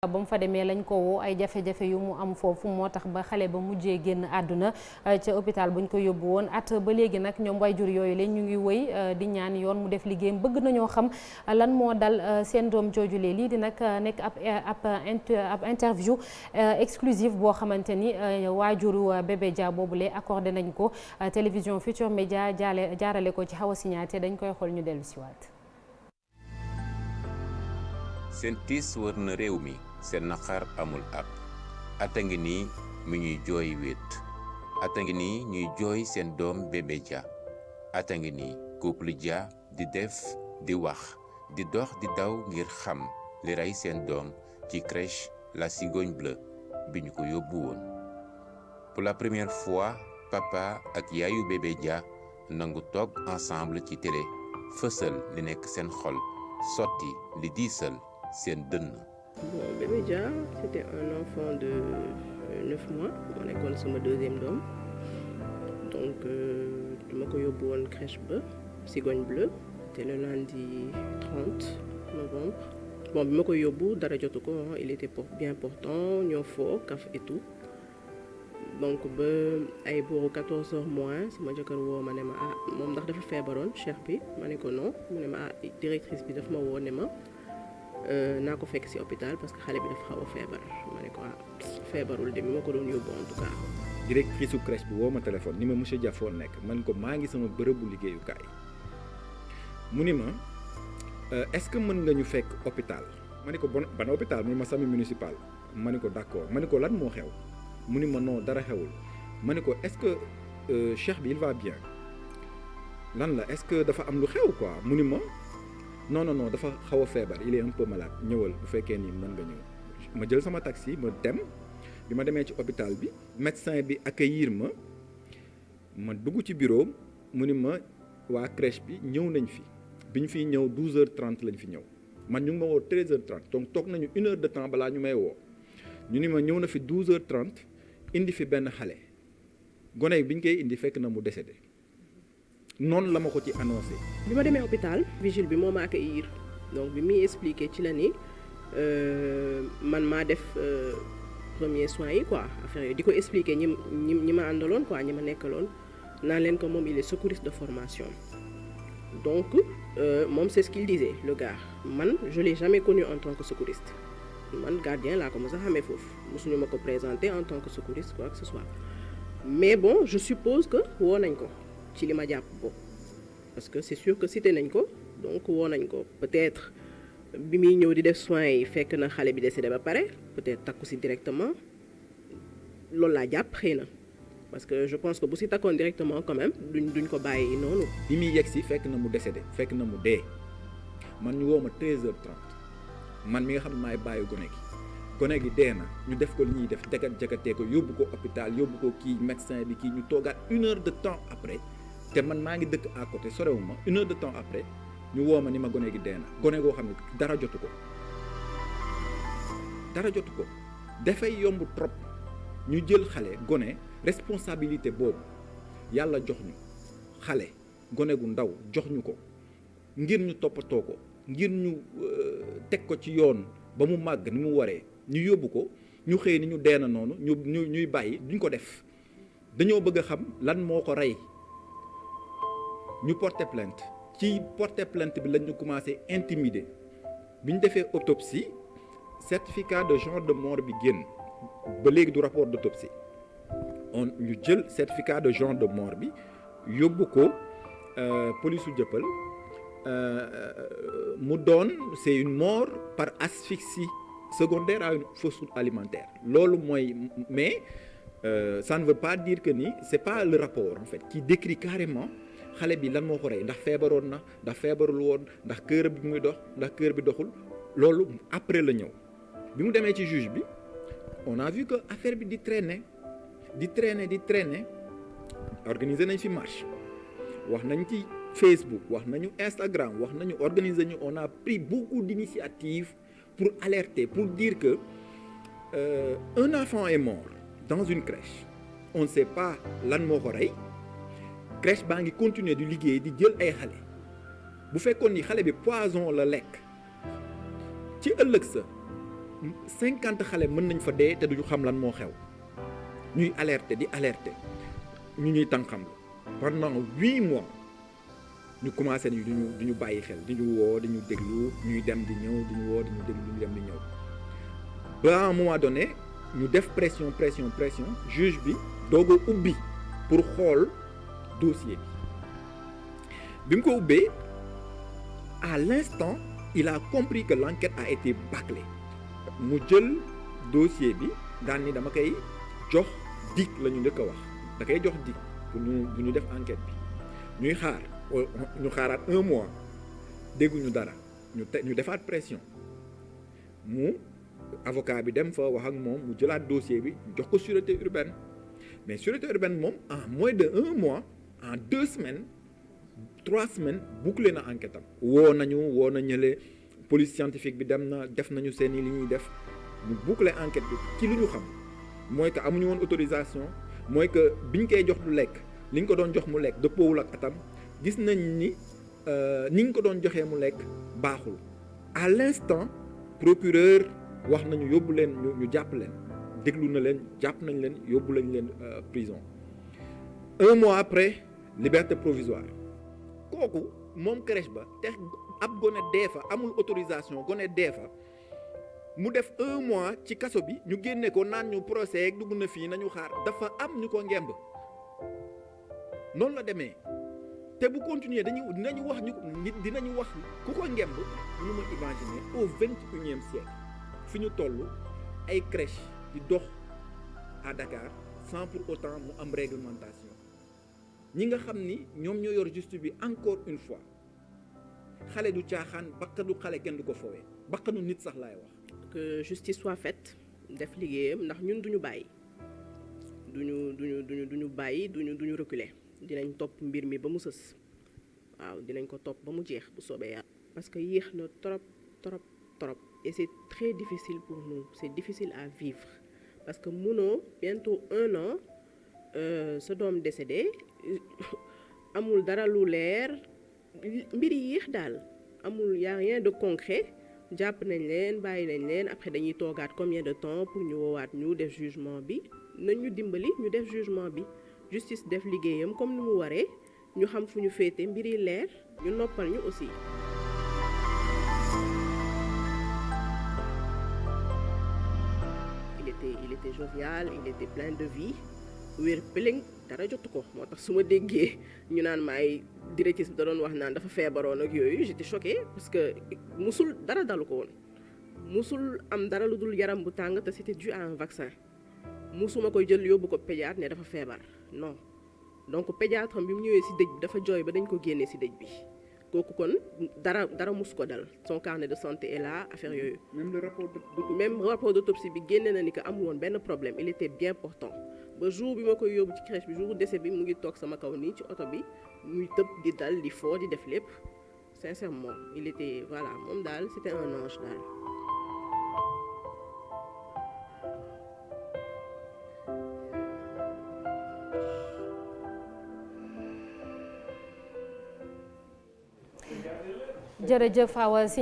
ba mu fa demee lañ ko woo ay jafe-jafe yu mu am foofu moo tax ba xale ba mujjee génn àdduna ca hôpital buñ ko yóbbu woon at ba léegi nag ñoom waajur yooyu leen ñu ngi wëy di ñaan yoon mu def liggéeyam bëgg nañoo xam lan moo dal seen doom joojulee lii di nag nekk ab interview exclusive boo xamante ni waajuru bébé Dia boobule accordé nañ ko télévision Futurs Médias jaarale ko ci Hawa Signaté dañ koy xool ñu dellu siwaat. seen tiis wër na réew mi seen naqar amul ab ata ngi nii mi ñuy jooy wéet ata ngi nii ñuy jooy seen doom bébé Dia ata ngi nii couple Dia di def di wax di dox di daw ngir xam li rey seen doom ci crèche La Cigogne Bleue bi ñu ko yóbbu woon pour la première fois papa ak yaayu bébé Dia nangu toog ensemble ci télé fësal li nekk seen xol sotti li diisal seen dënn. Bon, bébé Dia, c'était un enfant de 9 mois. On est comme sama deuxième doom. Donc, dama ko yóbbu woon crèche ba Cigogne Bleue. C'était le lundi 30 novembre. Bon, bi ma ko yóbbu dara jotu ko, il était bien portant, ñoo foo, kaf et tout. Donc ba ay booru 14 heures moins sama jëkkër woo ma ne ma moom ndax dafa feebaroon cheikh bi ma ne ko non mu ne ma directrice bi dafa ma woo ne ma naa ko fekk ci hôpital parce que xale bi dafa xaw a feebar ma ne ko feebarul de mi ma ko doon yóbbu en tout cas. directrice su crèche bi woo ma téléphone ni ma monsieur Dia foo nekk man ko maa ngi sama bërëbu liggéeyukaay mu ni ma est-ce que mën nga ñu fekk hôpital ma ne ko ban hôpital mu ne ma sami municipal ma ne ko d'accord ma ne ko lan moo xew mu ni ma non dara xewul ma ne ko est-ce que cheikh bi il va bien lan la est-ce que dafa am lu xew quoi mu ni ma. non dafa xaw a feebar il est un peu malade ñëwal bu fekkee ni mën nga ñëw ma jël sama taxi ma dem bi ma demee ci hôpital bi médecin bi accueillir ma dugg ci bureau mu ni ma waa crèche bi ñëw nañ fi bi ñu fiy ñëw 12h30 lañ fi ñëw man ñu ngi ma woo 13h30 donc toog nañu 1 heure de temps balaa ñu may woo ñu ni ma ñëw na fi 12h30 indi fi benn xale gone bi ñu koy indi fekk na mu décédé. noonu la ma ko ci annoncé. bi ma demee hôpital vigile bi moo ma accueillir donc bi muy expliqué ci la ni man maa def premier soins yi quoi affaire yooyu di ko expliqué ñi ma àndaloon quoi ñi ma nekkaloon naan leen ko moom il est secouriste de formation donc moom c'est ce qu'il disait le gars man je l'ai jamais connu en tant que secouriste man gardien laa ko mos a xamee foofu mosuñu ma ko présenter en tant que secouriste quoi que ce soit mais bon je suppose que woo nañ ko. ci li ma jàpp boobu parce que c'est sûr que cité nañ ko donc woo nañ ko peut-être bi muy ñëw di def soins yi fekk na xale bi décédé ba pare peut-être takku si directement loolu laa jàpp xëy na parce que je pense que bu si takkoon directement quand même duñ ko bàyyi noonu. bi muy yegg si fekk na mu décédé fekk na mu dee man ñu woo ma 13h30 man mi nga xam ne maay bàyyi gone gi dee na ñu def ko li ñuy def jagatee ko yóbbu ko hôpital yóbbu ko kii médecin bi kii ñu toogaat 1 heure de temps après. te man maa ngi dëkk à côté sorewuma 1 heure de temps après ñu woo ma ni ma gone gi dee na gone goo xam ne dara jotu ko dafay yomb trop ñu jël xale gone responsabilité boobu yàlla jox ñu xale gone gu ndaw jox ñu ko ngir ñu toppatoo ko ngir ñu teg ko ci yoon ba mu màgg ni mu waree ñu yóbbu ko ñu xëy ni ñu dee na noonu ñuy bàyyi duñ ko def dañoo bëgg a xam lan moo ko rey. ñu porter plainte ci porter plainte bi lañu commencé intimider bi ñu defee autopsie certificat de genre de mort bi génn ba léegi du rapport d'autopsie ñu jël certificat de genre de mort bi yóbbu ko police su Jëppal mu doon c'est une mort par asphyxie secondaire à une fausse alimentaire loolu mooy mais ça ne veut pas dire que ni c'est pas le rapport en fait qui décrit carrément xale bi lan moo ko rey ndax feebaroon na ndax feebarul woon ndax kër bi muy dox ndax kër bi doxul loolu après la ñëw bi mu demee ci juge bi on a vu que affaire bi di traîner organiser nañ fi marche wax nañ ci Facebook wax nañu Instagram wax nañu organiser ñu on a pris beaucoup d'initiatives pour alerter pour dire que un enfant est mort dans une crèche on ne sait pas lan moo ko rey crèche baa ngi continuer di liggéey di jël ay xale bu fekkoon ni xale bi poison la lekk ci ëllëg sa 50 xale mën nañ fa dee te duñu xam lan moo xew ñuy alerter di alerter ñu ñuy tànqam pendant 8 mois ñu commencé ni duñu bàyyi xel di ñu woo di ñu déglu ñuy dem di ñëw di ñu woo di ñu déglu ñu dem di ñëw ba à un moment donné ñu def pression juge bi doog a ubbi pour xool dossier bi mu ko ubbee à l'instant il a compris que l'enquête a été bâclée mu jël dossier bi daan ni dama koy jox dig la ñu njëkk a wax da koy jox dig pour ñu def enquête bi ñuy xaar ñu xaaraat 1 mois dégguñu dara ñu defaat pression mu avocat bi dem fa wax ak moom mu jëlaat dossier bi jox ko sûreté urbaine mais sûreté urbaine moom en moins de 1 mois en 2 semaines 3 semaines bouclé na enquête am woo na ñële police scientifique bi dem na def nañu seeni li ñuy def mu bouclé enquête bi ci li ñu xam mooy que amuñu woon autorisation mooy que biñ koy jox du lekk li ñu ko doon jox mu lekk dëppoowul ak atam gis nañ ni ñu ko doon joxee mu lekk baaxul à l'instant procureur wax nañu yóbbu leen ñu jàpp leen déglu na leen jàpp nañ leen yóbbu lañ leen prison 1 mois après liberté provisoire kooku moom crèche ba te ab gone dee fa amul autorisation gone dee fa mu def 1 mois ci kaso bi ñu génne ko naan ñu procès ak dugg na fii nañu xaar dafa am ñu ko ngemb noonu la demee te bu continuer dinañu wax ku ko ngemb lu ma imaginer au 21e siècle fi ñu toll ay crèche di dox à Dakar sans pour autant mu am réglementation ñi nga xam ni ñoom ñoo yor justice bi encore une fois xale du caaxaan bakkanu xale kenn du ko foowee bakkanu nit sax laay wax. que justice soit faite def liggéeyam ndax ñun duñu bàyyi duñu bàyyi duñu reculer dinañ topp mbir mi ba mu sës waaw dinañ ko topp ba mu jeex bu soobee yàlla. parce que yéex na trop et c'est très difficile pour nous c'est difficile à vivre parce que munoo bientôt 1 an sa doom décédé amul dara lu leer mbir yi yéex daal amul y a rien de concret jàpp nañ leen bàyyi nañ leen après dañuy toogaat combien de temps pour ñu woowaat ñu def jugement bi nañ ñu dimbali ñu def jugement bi justice def liggéeyam comme ni mu waree ñu xam fu ñu féete mbir yi leer ñu noppal ñu aussi. il était jovial il était plein de vie wér pëlëng dara jotu ko moo tax su ma déggee ñu naan maay directrice bi da doon wax naan dafa feebaroon ak yooyu j'étais choquée parce que musul dara dalu ko woon musul am dara lu dul yaram bu tàng te c'était dû à un vaccin musuma koy jël yóbbu ko pédiatre ne dafa feebar non donc pédiatre bi mu ñëwee ci dëj bi dafa jooy ba dañ ko génnee ci dëj bi kooku kon dara mus ko dal son carnet de santé est là affaire yooyu. même rapport d'autopsie bi génne na ni que amul woon benn problème il était bien portant ba jour bi ma koy yóbbu ci crèche bi jour décès bi mu ngi toog sama kaw nii ci oto bi muy tëb di dal di foo di def lépp sincèrement il était voilà moom daal c'était un ange daal. jërëjëf Awa Signé